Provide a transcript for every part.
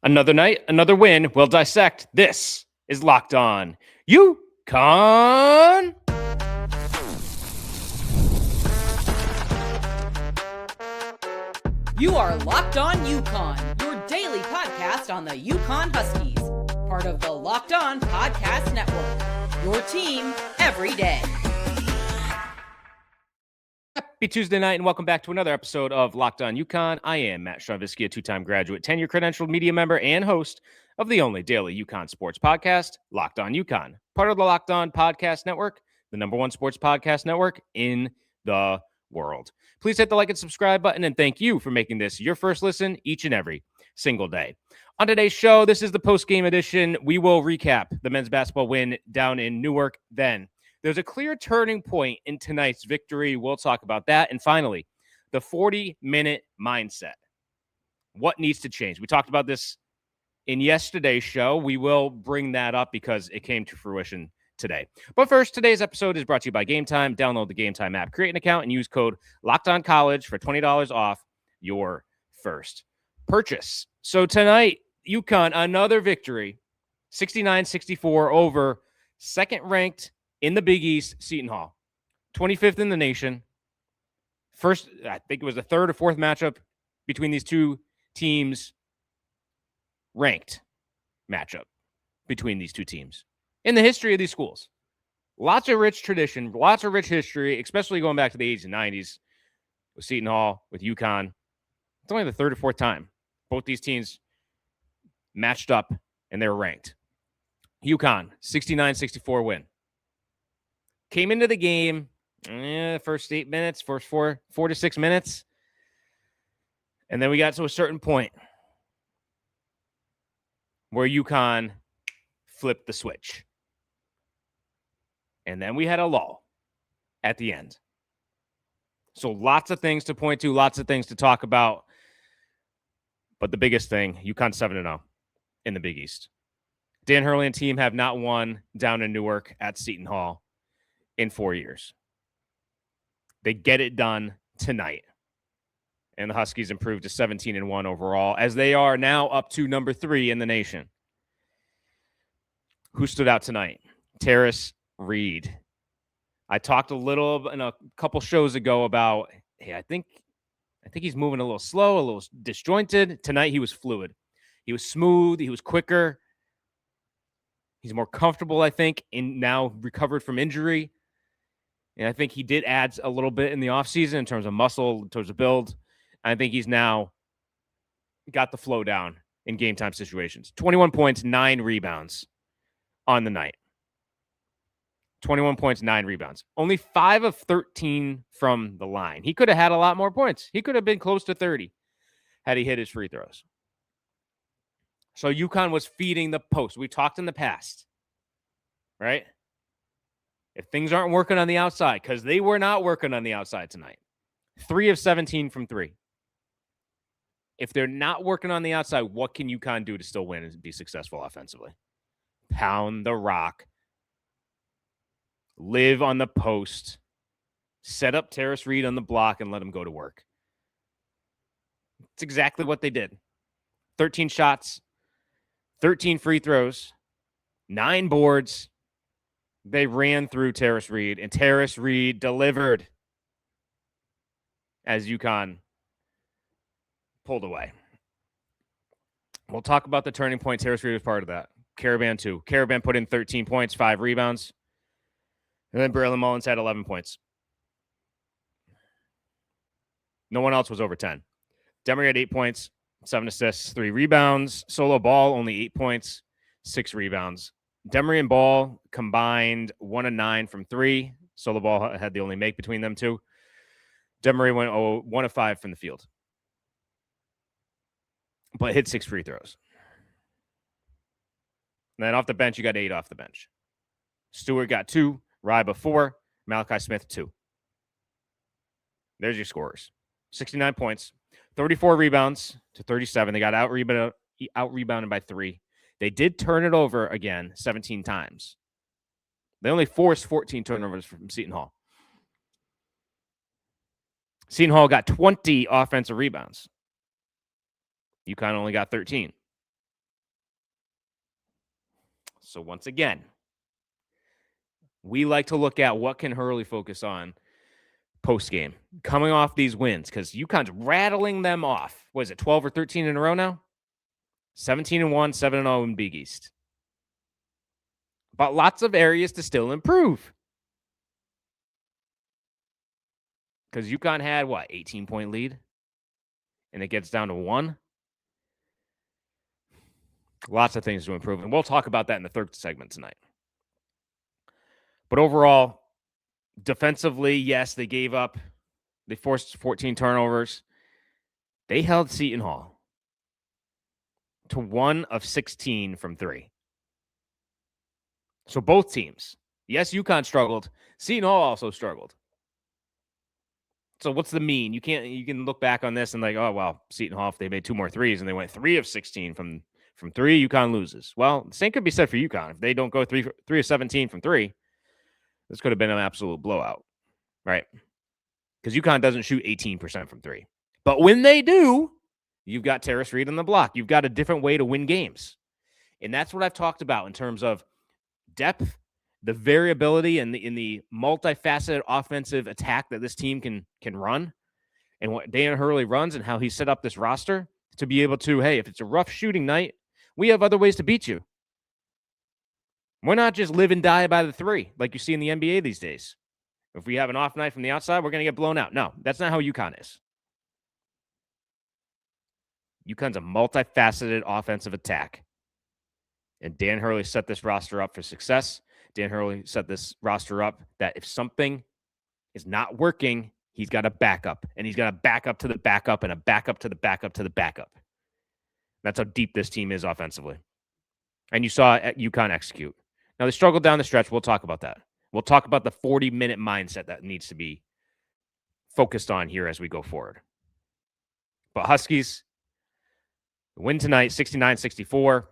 Another night, another win. We'll dissect. This is Locked On UConn. You are Locked On UConn, your daily podcast on the UConn Huskies. Part of the Locked On Podcast Network, your team every day. Happy Tuesday night and welcome back to another episode of Locked On UConn. I am Matt Schonvisky, a two-time graduate, tenure credentialed media member, and host of the only daily UConn sports podcast, Locked On UConn. Part of the Locked On Podcast Network, the number one sports podcast network in the world. Please hit the like and subscribe button, and thank you for making this your first listen each and every single day. On today's show, this is the post-game edition. We will recap the men's basketball win down in Newark. Then there's a clear turning point in tonight's victory. We'll talk about that. And finally, the 40-minute mindset. What needs to change? We talked about this in yesterday's show. We will bring that up because it came to fruition today. But first, today's episode is brought to you by Game Time. Download the Game Time app, create an account, and use code LOCKEDONCollege for $20 off your first purchase. So tonight, UConn, another victory, 69-64 over second-ranked in the Big East, Seton Hall, 25th in the nation. First, I think it was the third or fourth matchup between these two teams, ranked matchup between these two teams in the history of these schools. Lots of rich tradition, lots of rich history, especially going back to the 80s and 90s with Seton Hall, with UConn. It's only the third or fourth time both these teams matched up and they were ranked. UConn, 69-64 win. Came into the game, first 8 minutes, first four to 6 minutes. And then we got to a certain point where UConn flipped the switch. And then we had a lull at the end. So lots of things to point to, lots of things to talk about. But the biggest thing, UConn 7-0 in the Big East. Dan Hurley and team have not won down in Newark at Seton Hall in 4 years. They get it done tonight. And the Huskies improved to 17-1 overall, as they are now up to number 3 in the nation. Who stood out tonight? Terrace Reed. I talked a little in a couple shows ago about, hey, I think he's moving a little slow, a little disjointed. Tonight he was fluid. He was smooth. He was quicker. He's more comfortable, I think, in now recovered from injury. And I think he did add a little bit in the offseason in terms of muscle, in terms of build. I think he's now got the flow down in game time situations. 21 points, 9 rebounds on the night. 21 points, 9 rebounds. Only 5 of 13 from the line. He could have had a lot more points. He could have been close to 30 had he hit his free throws. So UConn was feeding the post. We talked in the past, right? If things aren't working on the outside, because they were not working on the outside tonight. 3 of 17 from 3. If they're not working on the outside, what can UConn do to still win and be successful offensively? Pound the rock. Live on the post. Set up Terrace Reed on the block and let him go to work. It's exactly what they did. 13 shots, 13 free throws, 9 boards. They ran through Terrace Reed, and Terrace Reed delivered as UConn pulled away. We'll talk about the turning point. Terrace Reed was part of that. Karaban, too. Karaban put in 13 points, 5 rebounds. And then Braylon Mullins had 11 points. No one else was over 10. Demery had 8 points, 7 assists, 3 rebounds. Solo Ball, only 8 points, 6 rebounds. Demery and Ball combined 1 of 9 from 3. Solo Ball had the only make between them two. Demery went 1 of 5 from the field, but hit 6 free throws. And then off the bench, you got 8 off the bench. Stewart got 2, Ryba 4, Malachi Smith 2. There's your scorers. 69 points, 34 rebounds to 37. They got out-rebounded by 3. They did turn it over again 17 times. They only forced 14 turnovers from Seton Hall. Seton Hall got 20 offensive rebounds. UConn only got 13. So once again, we like to look at what can Hurley focus on post-game, coming off these wins, because UConn's rattling them off. What is it, 12 or 13 in a row now? 17-1, 7-0 in Big East. But lots of areas to still improve. Because UConn had, 18-point lead? And it gets down to 1? Lots of things to improve. And we'll talk about that in the third segment tonight. But overall, defensively, yes, they forced 14 turnovers. They held Seton Hall to 1 of 16 from 3. So both teams. Yes, UConn struggled. Seton Hall also struggled. So what's the mean? You can look back on this and like, oh, well, Seton Hall, if they made 2 more threes and they went 3 of 16 from 3, UConn loses. Well, the same could be said for UConn. If they don't go 3 of 17 from 3, this could have been an absolute blowout, right? Because UConn doesn't shoot 18% from 3. But when they do, you've got Terrace Reed on the block. You've got a different way to win games. And that's what I've talked about in terms of depth, the variability, and in the multifaceted offensive attack that this team can run, and what Dan Hurley runs and how he set up this roster to be able to, hey, if it's a rough shooting night, we have other ways to beat you. We're not just live and die by the 3 like you see in the NBA these days. If we have an off night from the outside, we're going to get blown out. No, that's not how UConn is. UConn's a multifaceted offensive attack. And Dan Hurley set this roster up for success. Dan Hurley set this roster up that if something is not working, he's got a backup. And he's got a backup to the backup and a backup to the backup to the backup. That's how deep this team is offensively. And you saw UConn execute. Now, they struggled down the stretch. We'll talk about that. We'll talk about the 40-minute mindset that needs to be focused on here as we go forward. But Huskies win tonight, 69-64.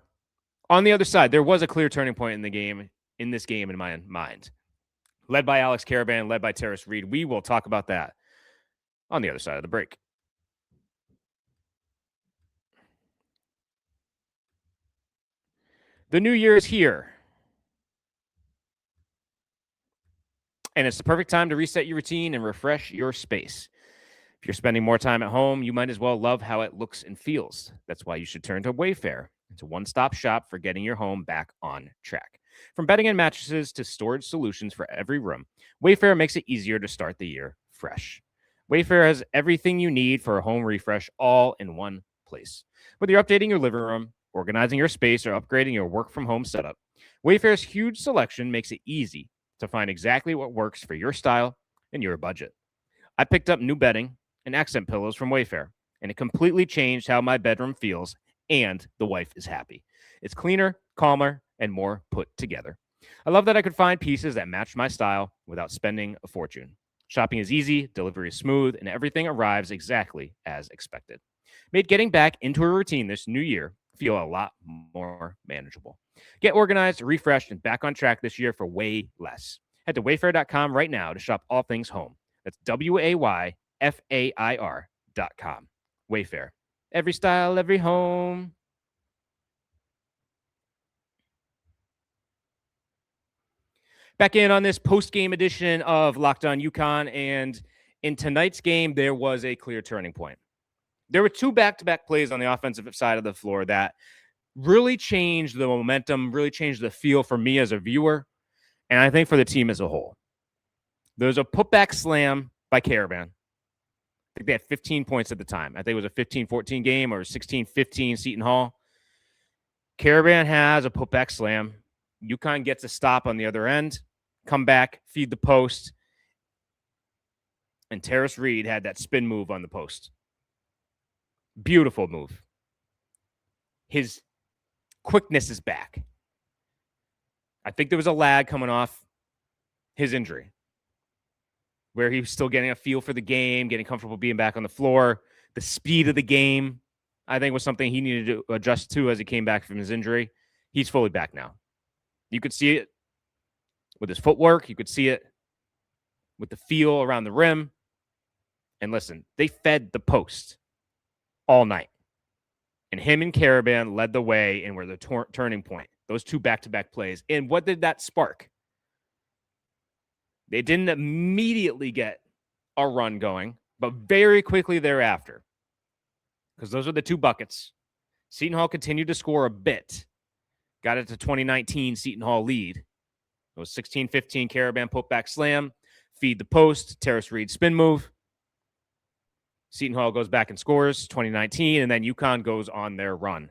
On the other side, there was a clear turning point in this game in my mind. Led by Alex Karaban, led by Terrace Reed. We will talk about that on the other side of the break. The new year is here. And it's the perfect time to reset your routine and refresh your space. If you're spending more time at home, you might as well love how it looks and feels. That's why you should turn to Wayfair. It's a one-stop shop for getting your home back on track. From bedding and mattresses to storage solutions for every room, Wayfair makes it easier to start the year fresh. Wayfair has everything you need for a home refresh all in one place. Whether you're updating your living room, organizing your space, or upgrading your work-from-home setup, Wayfair's huge selection makes it easy to find exactly what works for your style and your budget. I picked up new bedding and accent pillows from Wayfair, and it completely changed how my bedroom feels, and the wife is happy. It's cleaner, calmer, and more put together. I love that I could find pieces that match my style without spending a fortune. Shopping is easy, delivery is smooth, and everything arrives exactly as expected. Made getting back into a routine this new year feel a lot more manageable. Get organized, refreshed, and back on track this year for way less. Head to wayfair.com right now to shop all things home. That's WAYFAIR.com. Wayfair. Every style, every home. Back in on this post-game edition of Locked On UConn, and in tonight's game, there was a clear turning point. There were 2 back-to-back plays on the offensive side of the floor that really changed the momentum, really changed the feel for me as a viewer, and I think for the team as a whole. There's a putback slam by Karaban. I think they had 15 points at the time. I think it was a 15-14 game or 16-15 Seton Hall. Karaban has a putback slam. UConn gets a stop on the other end, come back, feed the post, and Terrace Reed had that spin move on the post. Beautiful move. His quickness is back. I think there was a lag coming off his injury where he was still getting a feel for the game, getting comfortable being back on the floor. The speed of the game, I think, was something he needed to adjust to as he came back from his injury. He's fully back now. You could see it with his footwork. You could see it with the feel around the rim. And listen, they fed the post all night. And him and Karaban led the way and were the turning point. those 2 back-to-back plays. And what did that spark? They didn't immediately get a run going, but very quickly thereafter, because those are the 2 buckets. Seton Hall continued to score a bit. Got it to 2019 Seton Hall lead. It was 16-15 Karaban putback slam, feed the post, Terrace Reed spin move. Seton Hall goes back and scores 2019, and then UConn goes on their run.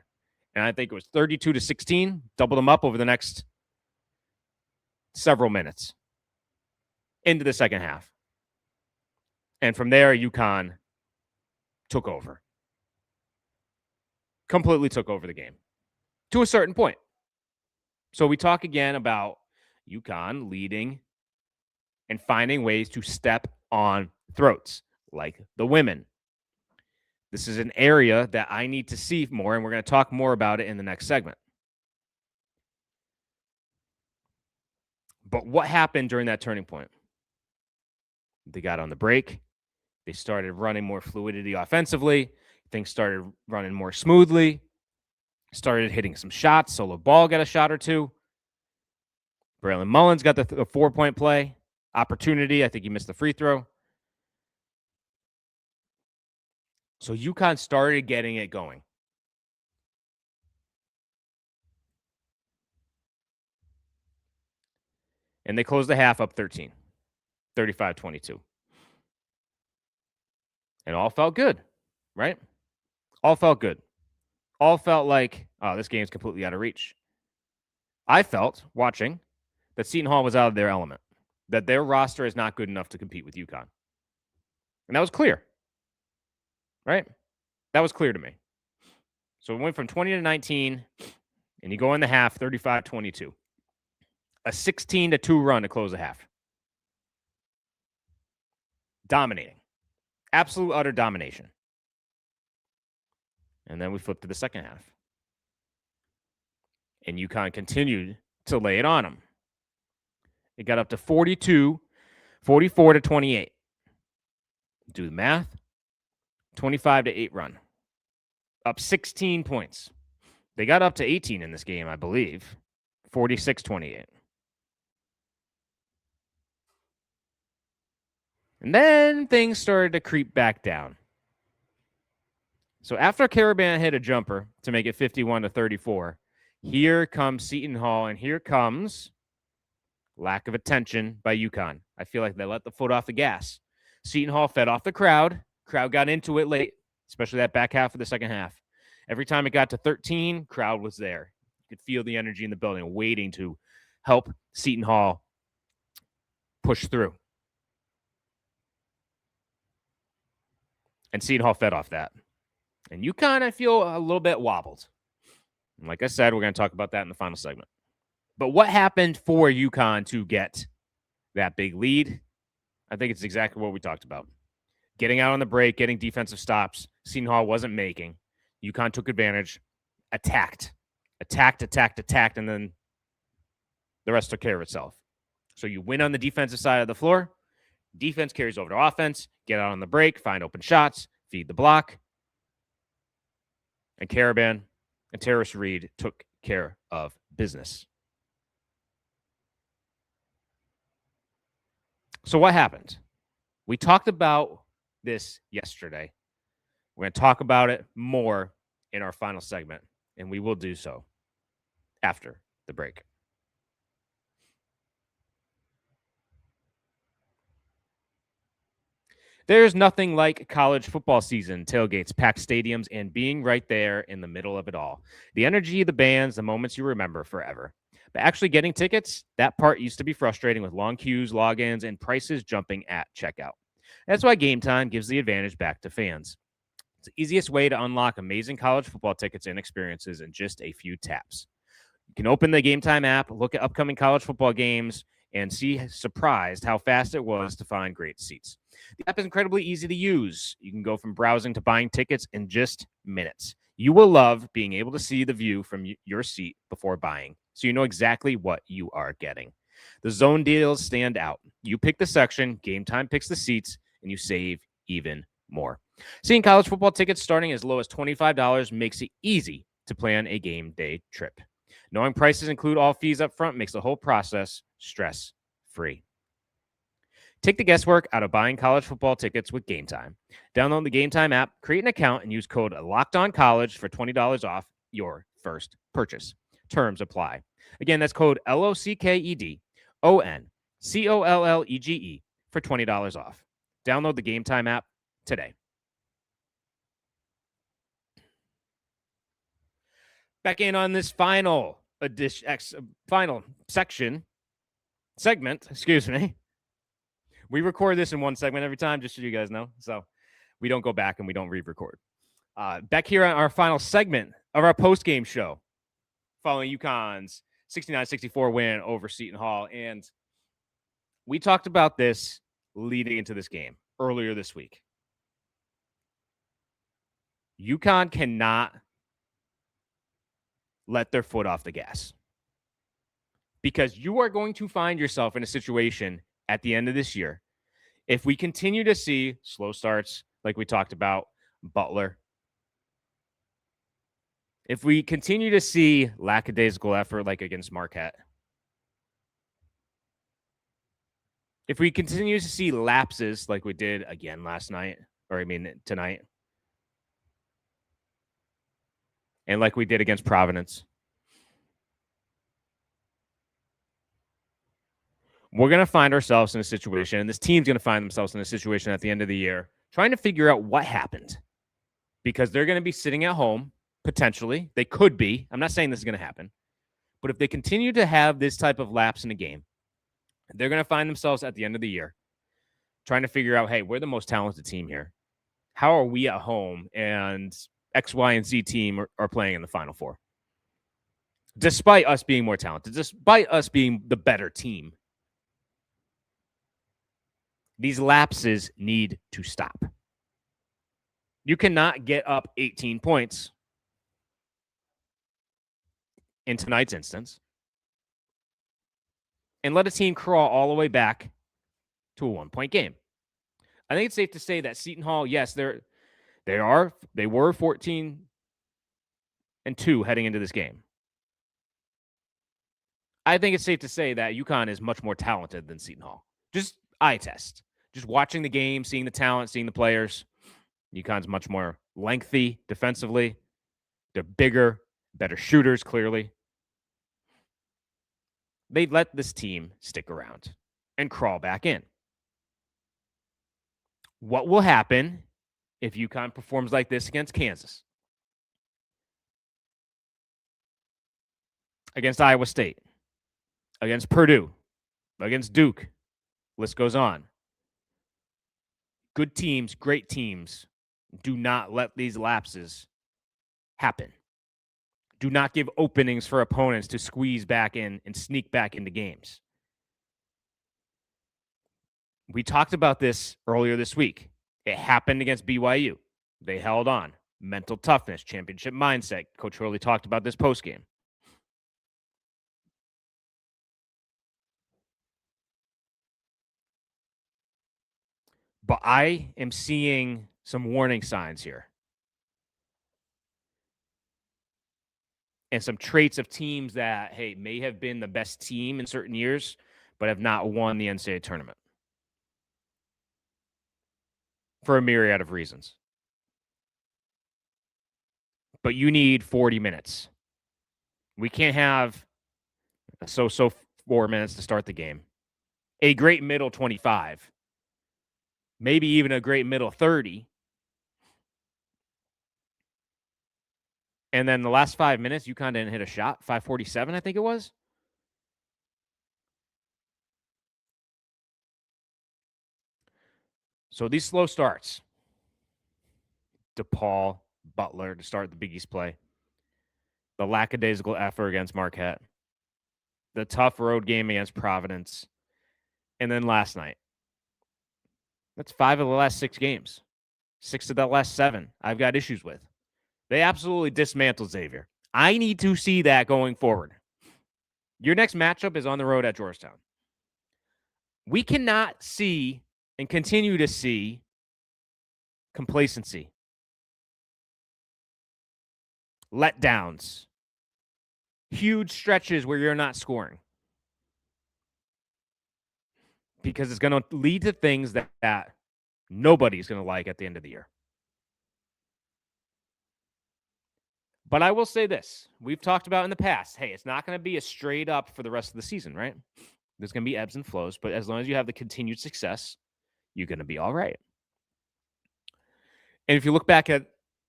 And I think it was 32-16, doubled them up over the next several minutes into the second half. And from there, UConn took over. Completely took over the game to a certain point. So we talk again about UConn leading and finding ways to step on throats, like the women. This is an area that I need to see more, and we're going to talk more about it in the next segment. But what happened during that turning point? They got on the break. They started running more fluidity offensively. Things started running more smoothly. Started hitting some shots. Solo Ball got a shot or 2. Braylon Mullins got the 4-point play opportunity. I think he missed the free throw. So UConn started getting it going. And they closed the half up 13, 35-22. And all felt good, right? All felt good. All felt like, oh, this game's completely out of reach. I felt, watching, that Seton Hall was out of their element, that their roster is not good enough to compete with UConn. And that was clear, right? That was clear to me. So it went from 20-19, and you go in the half, 35-22. A 16-2 run to close the half. Dominating. Absolute, utter domination. And then we flipped to the second half. And UConn continued to lay it on them. It got up to 44-28. Do the math. 25-8 run. Up 16 points. They got up to 18 in this game, I believe. 46-28. And then things started to creep back down. So after Karaban hit a jumper to make it 51-34, here comes Seton Hall, and here comes lack of attention by UConn. I feel like they let the foot off the gas. Seton Hall fed off the crowd. Crowd got into it late, especially that back half of the second half. Every time it got to 13, crowd was there. You could feel the energy in the building waiting to help Seton Hall push through. And Seton Hall fed off that. And UConn, I feel, a little bit wobbled. And like I said, we're going to talk about that in the final segment. But what happened for UConn to get that big lead? I think it's exactly what we talked about. Getting out on the break, getting defensive stops. Seton Hall wasn't making. UConn took advantage, attacked, and then the rest took care of itself. So you win on the defensive side of the floor. Defense carries over to offense. Get out on the break, find open shots, feed the block. And Karaban and Terrace Reed took care of business. So what happened? We talked about this yesterday. We're going to talk about it more in our final segment, and we will do so after the break. There's nothing like college football season, tailgates, packed stadiums, and being right there in the middle of it all. The energy, the bands, the moments you remember forever. But actually getting tickets, that part used to be frustrating with long queues, logins, and prices jumping at checkout. That's why Game Time gives the advantage back to fans. It's the easiest way to unlock amazing college football tickets and experiences in just a few taps. You can open the Game Time app, look at upcoming college football games, and see surprised how fast it was to find great seats. The app is incredibly easy to use. You can go from browsing to buying tickets in just minutes. You will love being able to see the view from your seat before buying, so you know exactly what you are getting. The zone deals stand out. You pick the section, Game Time picks the seats, and you save even more. Seeing college football tickets starting as low as $25 makes it easy to plan a game day trip. Knowing prices include all fees up front makes the whole process stress-free. Take the guesswork out of buying college football tickets with Game Time. Download the Game Time app, create an account, and use code LOCKEDONCollege for $20 off your first purchase. Terms apply. Again, that's code LOCKEDONCOLLEGE for $20 off. Download the Game Time app today. Back in on this final segment, excuse me. We record this in one segment every time, just so you guys know. So we don't go back and we don't re-record. Back here on our final segment of our post-game show, following UConn's 69-64 win over Seton Hall. And we talked about this leading into this game earlier this week. UConn cannot let their foot off the gas, because you are going to find yourself in a situation at the end of this year, if we continue to see slow starts like we talked about Butler, if we continue to see lackadaisical effort like against Marquette, if we continue to see lapses like we did again tonight, and like we did against Providence, we're going to find ourselves in a situation, and this team's going to find themselves in a situation at the end of the year, trying to figure out what happened, because they're going to be sitting at home, potentially. They could be. I'm not saying this is going to happen. But if they continue to have this type of lapse in a game, they're going to find themselves at the end of the year trying to figure out, hey, we're the most talented team here. How are we at home? And X, Y, and Z team are playing in the Final Four. Despite us being more talented, despite us being the better team, these lapses need to stop. You cannot get up 18 points in tonight's instance and let a team crawl all the way back to a 1-point game. I think it's safe to say that Seton Hall, yes, they were 14-2 heading into this game. I think it's safe to say that UConn is much more talented than Seton Hall. Just eye test. Just watching the game, seeing the talent, seeing the players. UConn's much more lengthy defensively. They're bigger, better shooters, clearly. They let this team stick around and crawl back in. What will happen if UConn performs like this against Kansas? Against Iowa State? Against Purdue? Against Duke? List goes on. Good teams, great teams, do not let these lapses happen. Do not give openings for opponents to squeeze back in and sneak back into games. We talked about this earlier this week. It happened against BYU. They held on. Mental toughness, championship mindset. Coach Hurley talked about this postgame. But I am seeing some warning signs here. And some traits of teams that, hey, may have been the best team in certain years, but have not won the NCAA tournament. For a myriad of reasons. But you need 40 minutes. We can't have so 4 minutes to start the game. A great middle 25. Maybe even a great middle 30. And then the last 5 minutes, UConn didn't hit a shot. 5:47, I think it was. So these slow starts. DePaul, Butler to start the Big East play. The lackadaisical effort against Marquette. The tough road game against Providence. And then last night. That's 5 of the last 6 games. 6 of the last 7 I've got issues with. They absolutely dismantled Xavier. I need to see that going forward. Your next matchup is on the road at Georgetown. We cannot see and continue to see complacency, letdowns, huge stretches where you're not scoring. Because it's going to lead to things that nobody's going to like at the end of the year. But I will say this. We've talked about in the past, hey, it's not going to be a straight up for the rest of the season, right? There's going to be ebbs and flows, but as long as you have the continued success, you're going to be all right. And if you look back at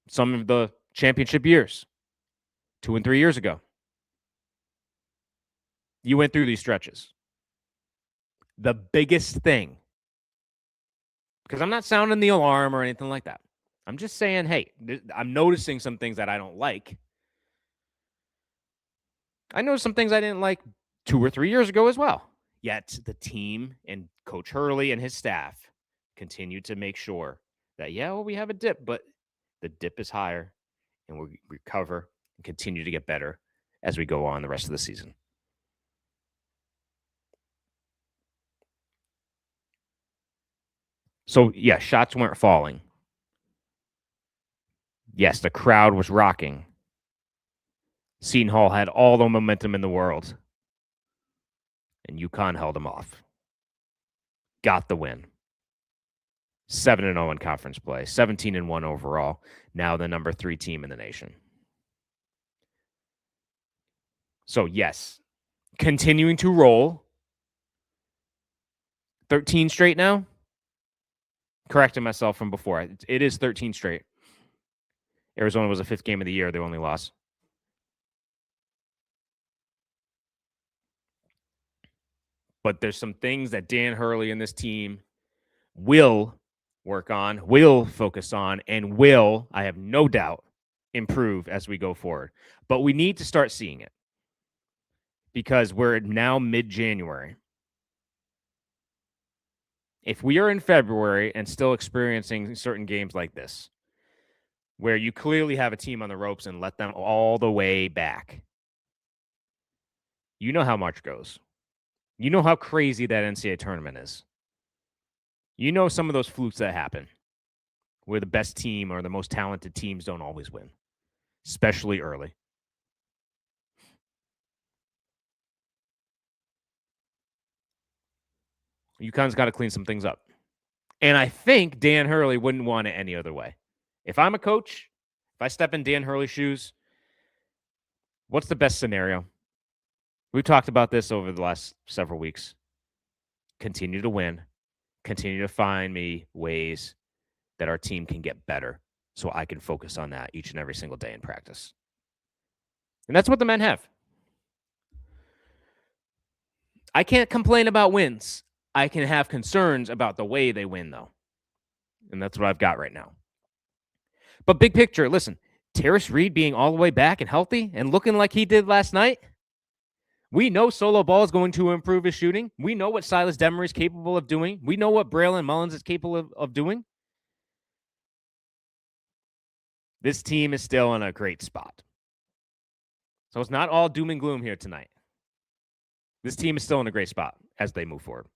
some of the championship years, 2 and 3 years ago, you went through these stretches. The biggest thing, because I'm not sounding the alarm or anything like that. I'm just saying, hey, I'm noticing some things that I don't like. I noticed some things I didn't like 2 or 3 years ago as well. Yet the team and Coach Hurley and his staff continue to make sure that, we have a dip, but the dip is higher and we recover and continue to get better as we go on the rest of the season. So, shots weren't falling. Yes, the crowd was rocking. Seton Hall had all the momentum in the world. And UConn held them off. Got the win. 7-0 in conference play. 17-1 overall. Now the number 3 team in the nation. So, yes, continuing to roll. 13 straight now. Correcting myself from before. It is 13 straight. Arizona was the 5th game of the year. They only lost. But there's some things that Dan Hurley and this team will work on, will focus on, and will, I have no doubt, improve as we go forward. But we need to start seeing it because we're now mid-January. If we are in February and still experiencing certain games like this, where you clearly have a team on the ropes and let them all the way back, you know how March goes. You know how crazy that NCAA tournament is. You know some of those flukes that happen where the best team or the most talented teams don't always win, especially early. UConn's got to clean some things up. And I think Dan Hurley wouldn't want it any other way. If I'm a coach, if I step in Dan Hurley's shoes, what's the best scenario? We've talked about this over the last several weeks. Continue to win. Continue to find me ways that our team can get better so I can focus on that each and every single day in practice. And that's what the men have. I can't complain about wins. I can have concerns about the way they win, though. And that's what I've got right now. But big picture, listen, Terrace Reed being all the way back and healthy and looking like he did last night, we know solo ball is going to improve his shooting. We know what Silas Demery is capable of doing. We know what Braylon Mullins is capable of doing. This team is still in a great spot. So it's not all doom and gloom here tonight. This team is still in a great spot as they move forward.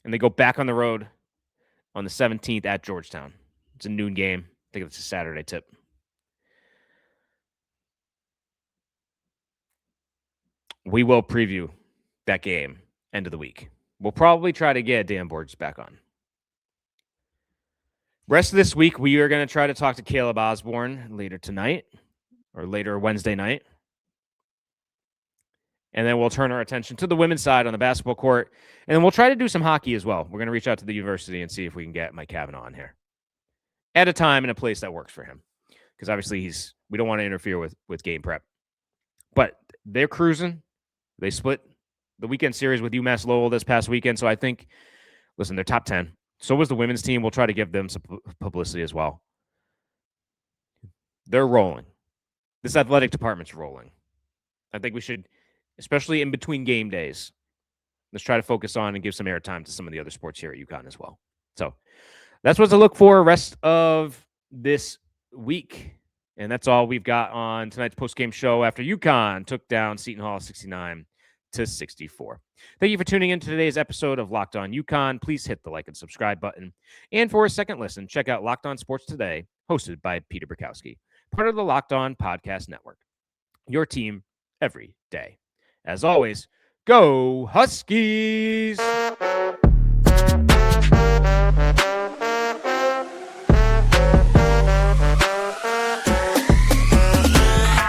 And they go back on the road on the 17th at Georgetown. It's a noon game. I think it's a Saturday tip. We will preview that game end of the week. We'll probably try to get Dan Borges back on. Rest of this week, we are going to try to talk to Caleb Osborne later tonight or later Wednesday night. And then we'll turn our attention to the women's side on the basketball court. And then we'll try to do some hockey as well. We're going to reach out to the university and see if we can get Mike Kavanaugh on here at a time and a place that works for him. Because obviously we don't want to interfere with game prep. But they're cruising. They split the weekend series with UMass Lowell this past weekend. So I think, listen, they're top 10. So was the women's team. We'll try to give them some publicity as well. They're rolling. This athletic department's rolling. I think we should, especially in between game days, let's try to focus on and give some airtime to some of the other sports here at UConn as well. So that's what to look for rest of this week. And that's all we've got on tonight's postgame show after UConn took down Seton Hall 69-64. Thank you for tuning in to today's episode of Locked On UConn. Please hit the like and subscribe button. And for a second listen, check out Locked On Sports Today, hosted by Peter Bukowski, part of the Locked On Podcast Network. your team every day. As always, go Huskies!